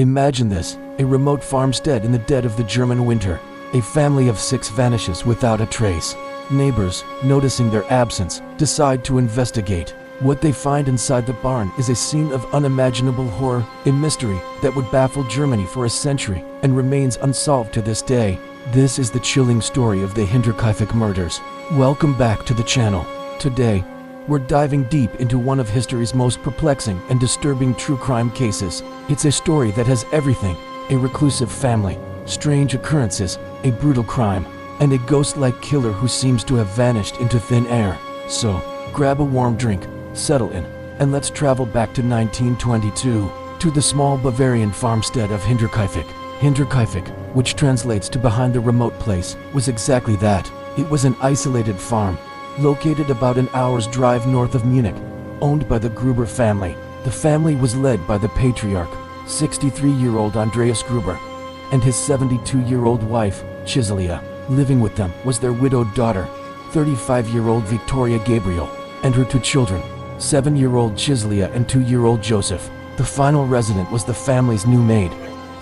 Imagine this, a remote farmstead in the dead of the German winter. A family of 6 vanishes without a trace. Neighbors, noticing their absence, decide to investigate. What they find inside the barn is a scene of unimaginable horror, a mystery that would baffle Germany for a century and remains unsolved to this day. This is the chilling story of the Hinterkaifeck Murders. Welcome back to the channel. Today, we're diving deep into one of history's most perplexing and disturbing true crime cases. It's a story that has everything: a reclusive family, strange occurrences, a brutal crime, and a ghost-like killer who seems to have vanished into thin air. So, grab a warm drink, settle in, and let's travel back to 1922, to the small Bavarian farmstead of Hinterkaifeck. Hinterkaifeck, which translates to behind the remote place, was exactly that. It was an isolated farm, located about an hour's drive north of Munich, owned by the Gruber family. The family was led by the patriarch, 63-year-old Andreas Gruber, and his 72-year-old wife, Chiselia. Living with them was their widowed daughter, 35-year-old Victoria Gabriel, and her 2 children, 7-year-old Chiselia and 2-year-old Joseph. The final resident was the family's new maid,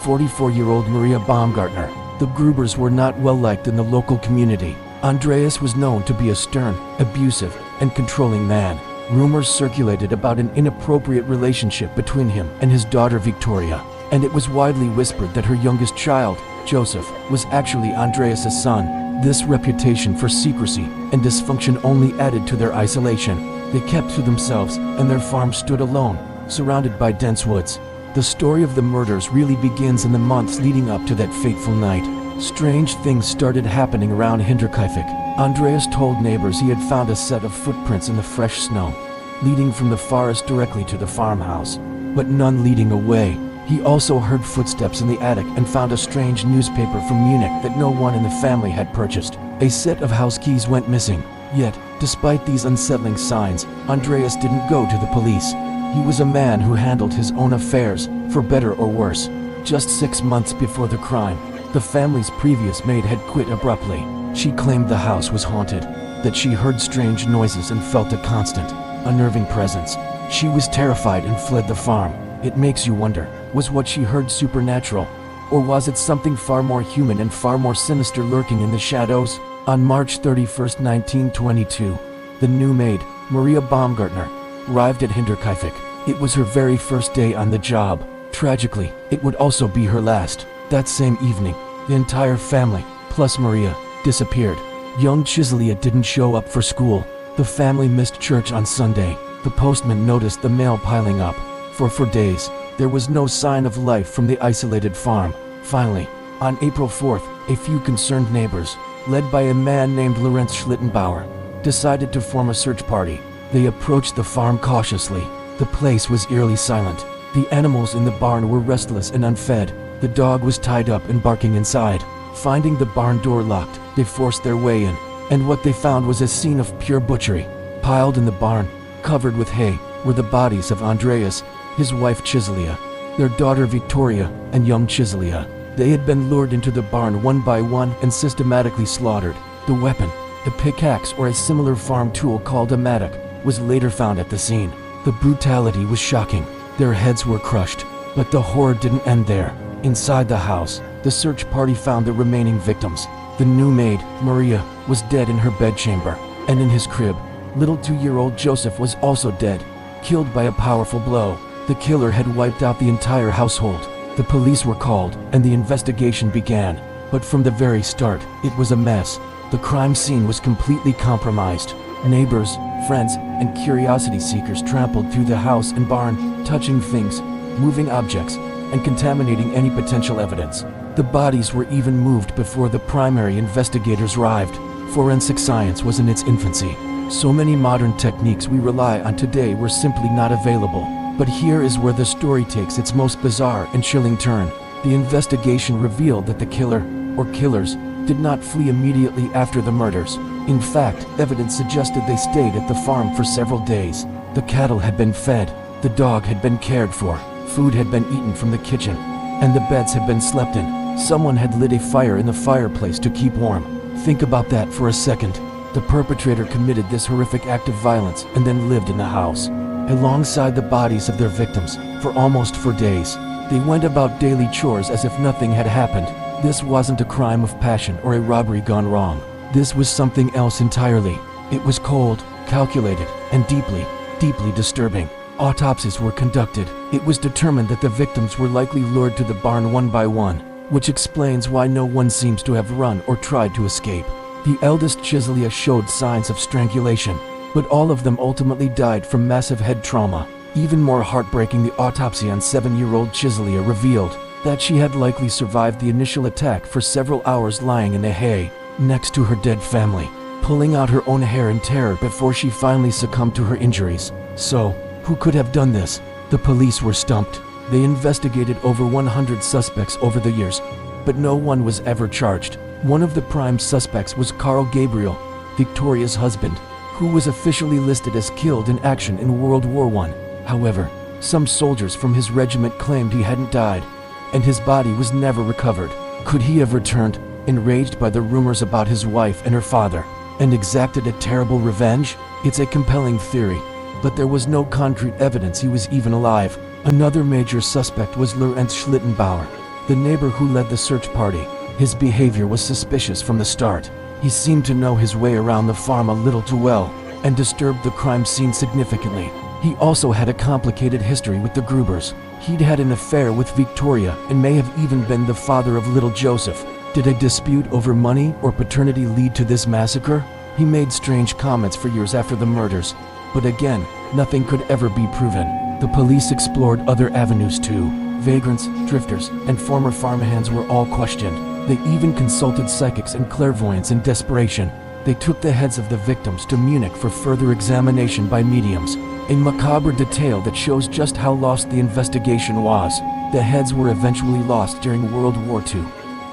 44-year-old Maria Baumgartner. The Grubers were not well liked in the local community. Andreas was known to be a stern, abusive, and controlling man. Rumors circulated about an inappropriate relationship between him and his daughter Victoria, and it was widely whispered that her youngest child, Joseph, was actually Andreas' son. This reputation for secrecy and dysfunction only added to their isolation. They kept to themselves, and their farm stood alone, surrounded by dense woods. The story of the murders really begins in the months leading up to that fateful night. Strange things started happening around Hinterkaifeck. Andreas told neighbors he had found a set of footprints in the fresh snow, leading from the forest directly to the farmhouse, but none leading away. He also heard footsteps in the attic and found a strange newspaper from Munich that no one in the family had purchased. A set of house keys went missing. Yet, despite these unsettling signs, Andreas didn't go to the police. He was a man who handled his own affairs, for better or worse. Just 6 months before the crime, the family's previous maid had quit abruptly. She claimed the house was haunted, that she heard strange noises and felt a constant, unnerving presence. She was terrified and fled the farm. It makes you wonder, was what she heard supernatural? Or was it something far more human and far more sinister lurking in the shadows? On March 31st, 1922, the new maid, Maria Baumgartner, arrived at Hinterkaifeck. It was her very first day on the job. Tragically, it would also be her last. That same evening, the entire family, plus Maria, disappeared. Young Chiselia didn't show up for school. The family missed church on Sunday. The postman noticed the mail piling up. For days, there was no sign of life from the isolated farm. Finally, on April 4th, a few concerned neighbors, led by a man named Lorenz Schlittenbauer, decided to form a search party. They approached the farm cautiously. The place was eerily silent. The animals in the barn were restless and unfed. The dog was tied up and barking inside. Finding the barn door locked, they forced their way in, and what they found was a scene of pure butchery. Piled in the barn, covered with hay, were the bodies of Andreas, his wife Chiselia, their daughter Victoria, and young Chiselia. They had been lured into the barn one by one and systematically slaughtered. The weapon, a pickaxe or a similar farm tool called a mattock, was later found at the scene. The brutality was shocking. Their heads were crushed, but the horror didn't end there. Inside the house, the search party found the remaining victims. The new maid, Maria, was dead in her bedchamber, and in his crib, little 2-year-old Joseph was also dead, killed by a powerful blow. The killer had wiped out the entire household. The police were called, and the investigation began. But from the very start, it was a mess. The crime scene was completely compromised. Neighbors, friends, and curiosity seekers trampled through the house and barn, touching things, moving objects, and contaminating any potential evidence. The bodies were even moved before the primary investigators arrived. Forensic science was in its infancy. So many modern techniques we rely on today were simply not available. But here is where the story takes its most bizarre and chilling turn. The investigation revealed that the killer, or killers, did not flee immediately after the murders. In fact, evidence suggested they stayed at the farm for several days. The cattle had been fed, the dog had been cared for, food had been eaten from the kitchen, and the beds had been slept in. Someone had lit a fire in the fireplace to keep warm. Think about that for a second. The perpetrator committed this horrific act of violence and then lived in the house, alongside the bodies of their victims, for almost 4 days. They went about daily chores as if nothing had happened. This wasn't a crime of passion or a robbery gone wrong. This was something else entirely. It was cold, calculated, and deeply, deeply disturbing. Autopsies were conducted. It was determined that the victims were likely lured to the barn one by one, which explains why no one seems to have run or tried to escape. The eldest Chiselia showed signs of strangulation, but all of them ultimately died from massive head trauma. Even more heartbreaking, the autopsy on 7-year-old Chiselia revealed that she had likely survived the initial attack for several hours lying in the hay next to her dead family, pulling out her own hair in terror before she finally succumbed to her injuries. So, who could have done this? The police were stumped. They investigated over 100 suspects over the years, but no one was ever charged. One of the prime suspects was Carl Gabriel, Victoria's husband, who was officially listed as killed in action in World War I. However, some soldiers from his regiment claimed he hadn't died, and his body was never recovered. Could he have returned, enraged by the rumors about his wife and her father, and exacted a terrible revenge? It's a compelling theory, but there was no concrete evidence he was even alive. Another major suspect was Lorenz Schlittenbauer, the neighbor who led the search party. His behavior was suspicious from the start. He seemed to know his way around the farm a little too well, and disturbed the crime scene significantly. He also had a complicated history with the Grubers. He'd had an affair with Victoria and may have even been the father of little Joseph. Did a dispute over money or paternity lead to this massacre? He made strange comments for years after the murders, but again, nothing could ever be proven. The police explored other avenues too. Vagrants, drifters, and former farmhands were all questioned. They even consulted psychics and clairvoyants in desperation. They took the heads of the victims to Munich for further examination by mediums. A macabre detail that shows just how lost the investigation was. The heads were eventually lost during World War II,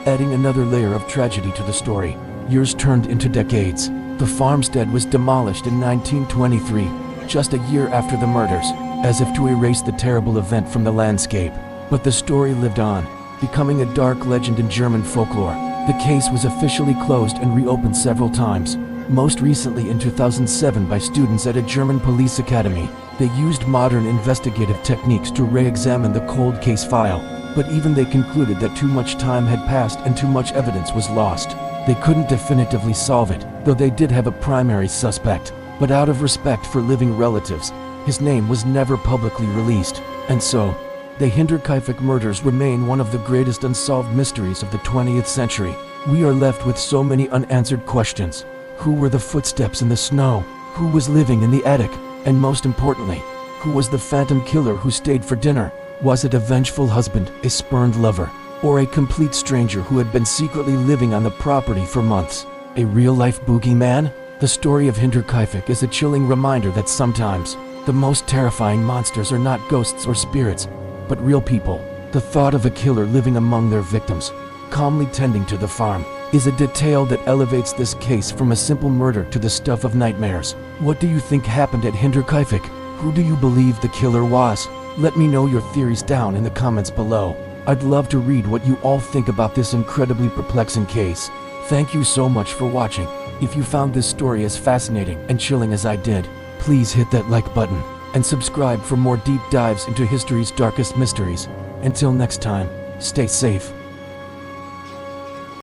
adding another layer of tragedy to the story. Years turned into decades. The farmstead was demolished in 1923, just a year after the murders, as if to erase the terrible event from the landscape. But the story lived on, becoming a dark legend in German folklore. The case was officially closed and reopened several times, most recently in 2007 by students at a German police academy. They used modern investigative techniques to re-examine the cold case file, but even they concluded that too much time had passed and too much evidence was lost. They couldn't definitively solve it, though they did have a primary suspect. But out of respect for living relatives, his name was never publicly released. And so, the Hinterkaifeck murders remain one of the greatest unsolved mysteries of the 20th century. We are left with so many unanswered questions. Who were the footsteps in the snow? Who was living in the attic? And most importantly, who was the phantom killer who stayed for dinner? Was it a vengeful husband, a spurned lover, or a complete stranger who had been secretly living on the property for months? A real-life boogeyman? The story of Hinterkaifeck is a chilling reminder that sometimes the most terrifying monsters are not ghosts or spirits, but real people. The thought of a killer living among their victims, calmly tending to the farm, is a detail that elevates this case from a simple murder to the stuff of nightmares. What do you think happened at Hinterkaifeck? Who do you believe the killer was? Let me know your theories down in the comments below. I'd love to read what you all think about this incredibly perplexing case. Thank you so much for watching. If you found this story as fascinating and chilling as I did, please hit that like button and subscribe for more deep dives into history's darkest mysteries. Until next time, stay safe.